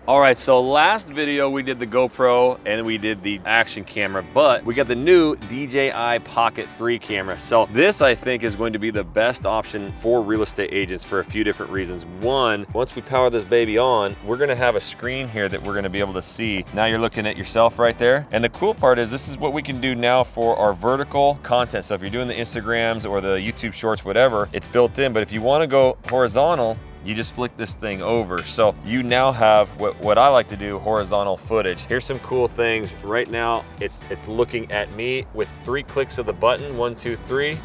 All right, so last video we did the GoPro and we did the action camera, but we got the new DJI Pocket 3 camera. So this, I think, is going to be the best option for real estate agents for a few different reasons. One, once we power this baby on, we're gonna have a screen here that we're gonna be able to see. Now you're looking at yourself right there. And the cool part is this is what we can do now for our vertical content. So if you're doing the Instagrams or the YouTube Shorts, whatever, it's built in. But if you wanna go horizontal, you just flick this thing over. So you now have what I like to do, horizontal footage. Here's some cool things. Right now, it's looking at me with 3 clicks of the button, 1, 2, 3.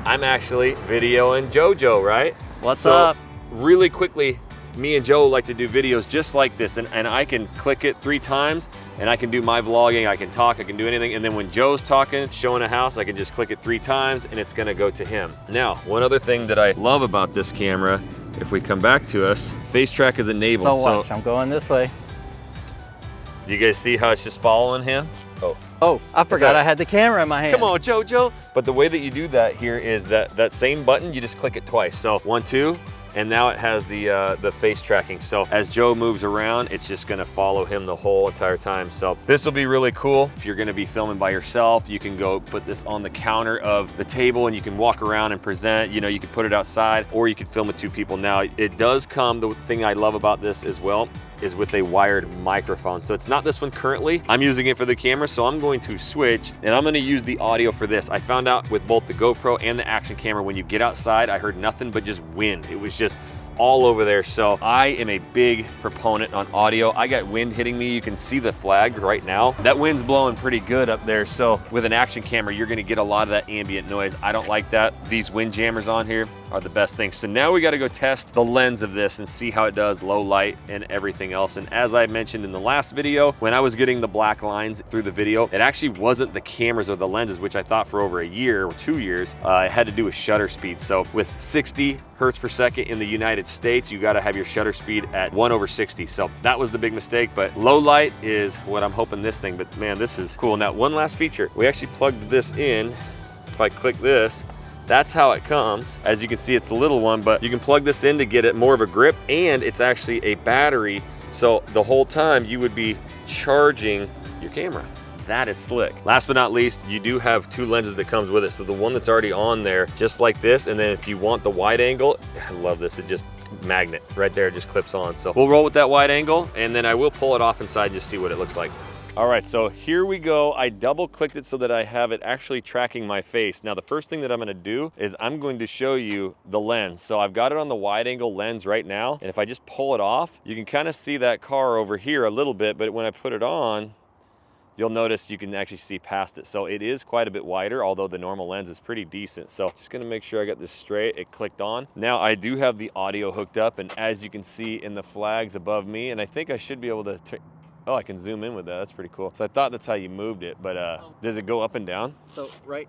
I'm actually videoing JoJo, right? What's up? Really quickly, me and Joe like to do videos just like this, and I can click it 3 times and I can do my vlogging, I can talk, I can do anything. And then when Joe's talking, showing a house, I can just click it 3 times and it's gonna go to him. Now, one other thing that I love about this camera, if we come back to us, face track is enabled. So watch, I'm going this way. You guys see how it's just following him? Oh, I forgot I had the camera in my hand. Come on, JoJo. But the way that you do that here is that same button, you just click it twice. So 1, 2, and now it has the face tracking. So as Joe moves around, it's just gonna follow him the whole entire time. So this will be really cool. If you're gonna be filming by yourself, you can go put this on the counter of the table and you can walk around and present. You know, you could put it outside or you could film with 2 people. Now, it does come, the thing I love about this as well, is with a wired microphone. So it's not this one currently. I'm using it for the camera, so I'm going to switch and I'm gonna use the audio for this. I found out with both the GoPro and the action camera, when you get outside, I heard nothing but just wind. It was just all over there. So I am a big proponent on audio. I got wind hitting me. You can see the flag right now. That wind's blowing pretty good up there. So with an action camera, you're gonna get a lot of that ambient noise. I don't like that. These wind jammers on here are the best thing. So now we gotta go test the lens of this and see how it does, low light and everything else. And as I mentioned in the last video, when I was getting the black lines through the video, it actually wasn't the cameras or the lenses, which I thought for over a year or 2 years, it had to do with shutter speed. So with 60 hertz per second in the United States, you gotta have your shutter speed at 1/60. So that was the big mistake, but low light is what I'm hoping this thing, but man, this is cool. Now, one last feature, we actually plugged this in. If I click this, that's how it comes. As you can see, it's a little one, but you can plug this in to get it more of a grip, and it's actually a battery. So the whole time you would be charging your camera. That is slick. Last but not least, you do have 2 lenses that comes with it. So the one that's already on there, just like this, and then if you want the wide angle, I love this, it just magnet right there, it just clips on. So we'll roll with that wide angle, and then I will pull it off inside and just see what it looks like. All right, so here we go. I double clicked it so that I have it actually tracking my face. Now, the first thing that I'm gonna do is I'm going to show you the lens. So I've got it on the wide angle lens right now. And if I just pull it off, you can kind of see that car over here a little bit, but when I put it on, you'll notice you can actually see past it. So it is quite a bit wider, although the normal lens is pretty decent. So just gonna make sure I got this straight. It clicked on. Now I do have the audio hooked up, and as you can see in the flags above me, and I think I should be able to, oh, I can zoom in with that. That's pretty cool. So I thought that's how you moved it, but does it go up and down? So right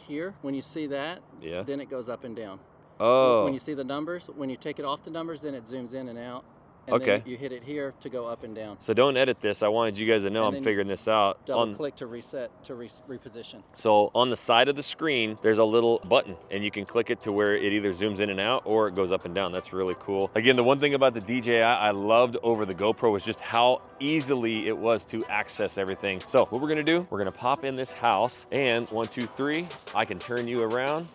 here, when you see that, yeah, then it goes up and down. Oh. When you see the numbers, when you take it off the numbers, then it zooms in and out. And okay. then you hit it here to go up and down. So don't edit this. I wanted you guys to know I'm figuring this out. Double click to reset, to reposition. So on the side of the screen, there's a little button, and you can click it to where it either zooms in and out or it goes up and down. That's really cool. Again, the one thing about the DJI I loved over the GoPro was just how easily it was to access everything. So what we're gonna do, we're gonna pop in this house, and 1, 2, 3, I can turn you around,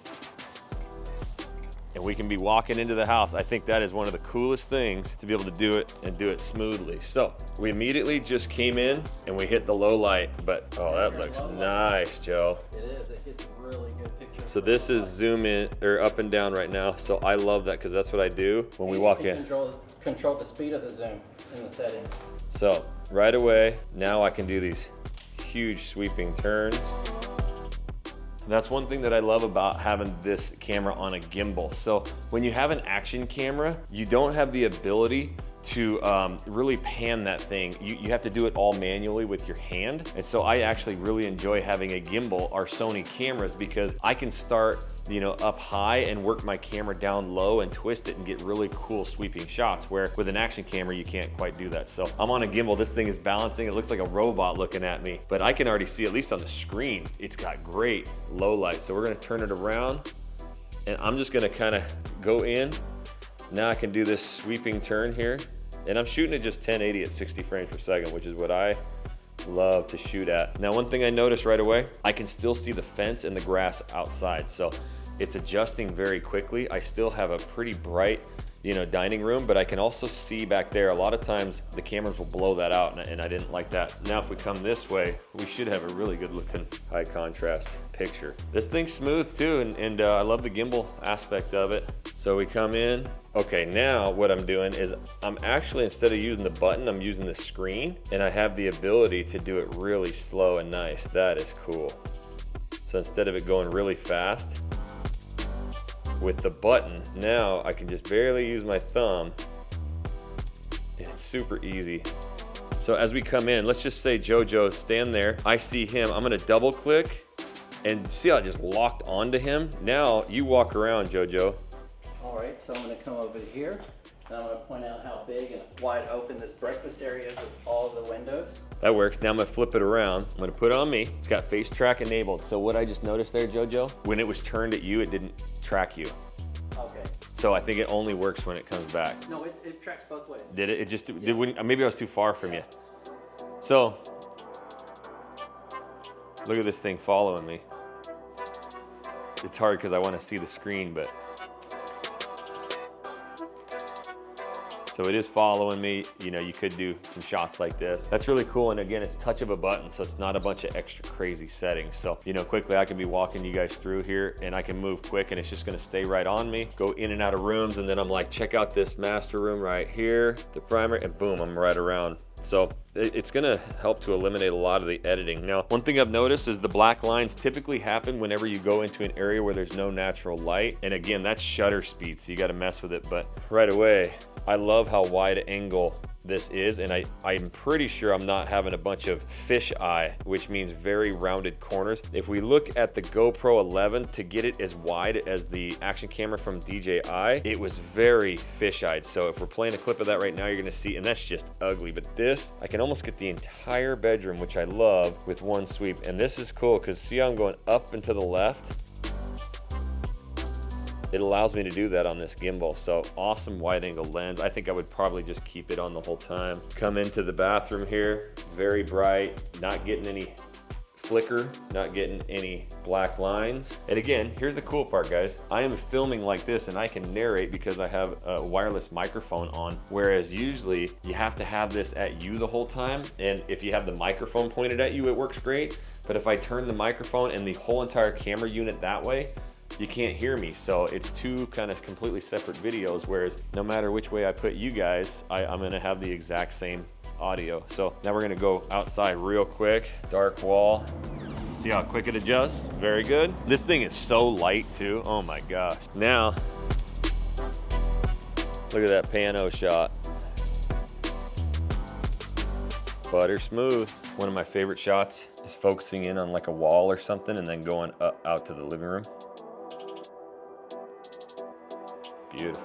and we can be walking into the house. I think that is one of the coolest things, to be able to do it and do it smoothly. So we immediately just came in and we hit the low light, but oh, that looks nice, Joe. It is, it gets a really good picture. So this is zoom in or up and down right now. So I love that because that's what I do when we walk in. Control the speed of the zoom in the settings. So right away, now I can do these huge sweeping turns. That's one thing that I love about having this camera on a gimbal. So when you have an action camera, you don't have the ability to really pan that thing. You have to do it all manually with your hand. And so I actually really enjoy having a gimbal, our Sony cameras, because I can start, you know, up high and work my camera down low and twist it and get really cool sweeping shots, where with an action camera, you can't quite do that. So I'm on a gimbal, this thing is balancing. It looks like a robot looking at me, but I can already see, at least on the screen, it's got great low light. So we're gonna turn it around, and I'm just gonna kind of go in. Now I can do this sweeping turn here. And I'm shooting at just 1080 at 60 frames per second, which is what I love to shoot at. Now, one thing I noticed right away, I can still see the fence and the grass outside. So it's adjusting very quickly. I still have a pretty bright, dining room, but I can also see back there. A lot of times the cameras will blow that out, and I didn't like that. Now, if we come this way, we should have a really good looking high contrast picture. This thing's smooth too, and I love the gimbal aspect of it. So we come in. Okay, now what I'm doing is I'm actually, instead of using the button, I'm using the screen, and I have the ability to do it really slow and nice. That is cool. So instead of it going really fast, with the button, now I can just barely use my thumb. It's super easy. So as we come in, let's just say Jojo, stand there. I see him, I'm gonna double click, and see how I just locked onto him? Now you walk around, Jojo. All right, so I'm gonna come over here, and I'm gonna point out how big and wide open this breakfast area is with all the windows. That works. Now I'm gonna flip it around. I'm gonna put it on me. It's got face track enabled. So what I just noticed there, Jojo, when it was turned at you, it didn't track you. Okay. So I think it only works when it comes back. No, it tracks both ways. Did it? It just, it wouldn't, maybe I was too far from you. So, look at this thing following me. It's hard because I want to see the screen, but. So it is following me. You could do some shots like this. That's really cool. And again, it's touch of a button, so it's not a bunch of extra crazy settings. So, quickly I can be walking you guys through here, and I can move quick, and it's just gonna stay right on me. Go in and out of rooms, and then I'm like, check out this master room right here, the primary, and boom, I'm right around. So it's gonna help to eliminate a lot of the editing. Now, one thing I've noticed is the black lines typically happen whenever you go into an area where there's no natural light. And again, that's shutter speed, so you gotta mess with it. But right away, I love how wide angle this is, and I'm pretty sure I'm not having a bunch of fish eye, which means very rounded corners. If we look at the GoPro 11, to get it as wide as the action camera from DJI, it was very fish-eyed. So if we're playing a clip of that right now, you're gonna see, and that's just ugly, but this, I can almost get the entire bedroom, which I love, with one sweep. And this is cool, because see how I'm going up and to the left? It allows me to do that on this gimbal. So awesome wide angle lens. I think I would probably just keep it on the whole time. Come into the bathroom here, very bright, not getting any flicker, not getting any black lines. And again, here's the cool part, guys. I am filming like this, and I can narrate because I have a wireless microphone on, whereas usually you have to have this at you the whole time. And if you have the microphone pointed at you, it works great. But if I turn the microphone and the whole entire camera unit that way, you can't hear me. So it's two kind of completely separate videos, whereas no matter which way I put you guys, I'm gonna have the exact same audio. So now we're gonna go outside real quick. Dark wall. See how quick it adjusts? Very good. This thing is so light too. Oh my gosh. Now, look at that pano shot. Butter smooth. One of my favorite shots is focusing in on like a wall or something and then going up out to the living room. Beautiful.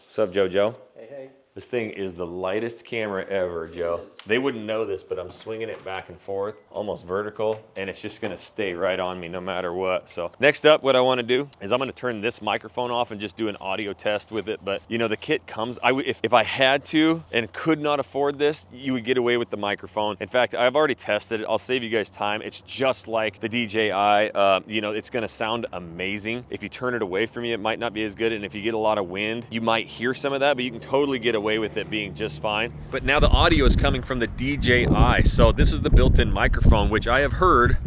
What's up, JoJo? Hey, hey. This thing is the lightest camera ever, Joe. They wouldn't know this, but I'm swinging it back and forth, almost vertical, and it's just gonna stay right on me no matter what. So next up, what I wanna do is I'm gonna turn this microphone off and just do an audio test with it. But the kit comes, if I had to and could not afford this, you would get away with the microphone. In fact, I've already tested it. I'll save you guys time. It's just like the DJI. It's gonna sound amazing. If you turn it away from you, it might not be as good. And if you get a lot of wind, you might hear some of that, but you can totally get away with it being just fine. But now the audio is coming from the DJI. So this is the built-in microphone, which I have heard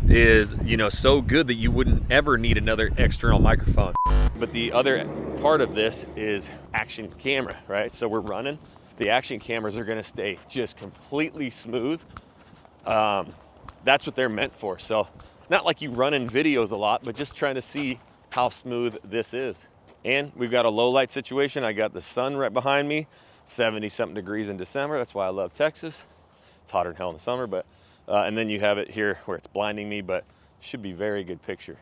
is, so good that you wouldn't ever need another external microphone. But the other part of this is action camera, right? So we're running. The action cameras are gonna stay just completely smooth. That's what they're meant for. So not like you run in videos a lot, but just trying to see how smooth this is. And we've got a low light situation. I got the sun right behind me, 70 something degrees in December. That's why I love Texas. It's hotter than hell in the summer, but and then you have it here where it's blinding me, but should be very good picture.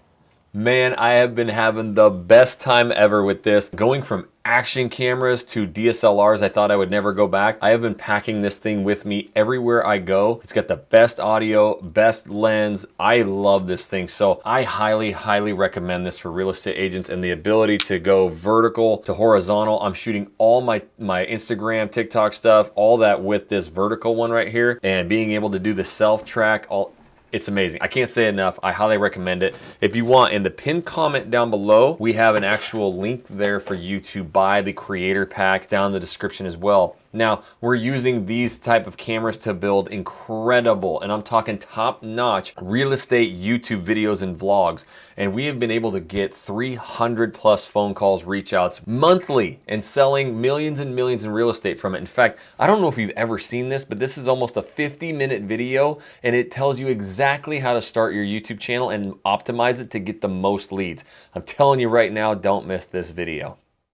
Man, I have been having the best time ever with this. Going from action cameras to DSLRs, I thought I would never go back. I have been packing this thing with me everywhere I go. It's got the best audio, best lens. I love this thing. So I highly, highly recommend this for real estate agents, and the ability to go vertical to horizontal. I'm shooting all my Instagram, TikTok stuff, all that with this vertical one right here, and being able to do the self-track, it's amazing. I can't say enough. I highly recommend it. If you want, in the pinned comment down below, we have an actual link there for you to buy the creator pack down in the description as well. Now, we're using these type of cameras to build incredible, and I'm talking top-notch real estate YouTube videos and vlogs. And we have been able to get 300 plus phone calls, reach outs monthly, and selling millions and millions in real estate from it. In fact, I don't know if you've ever seen this, but this is almost a 50-minute video, and it tells you exactly how to start your YouTube channel and optimize it to get the most leads. I'm telling you right now, don't miss this video.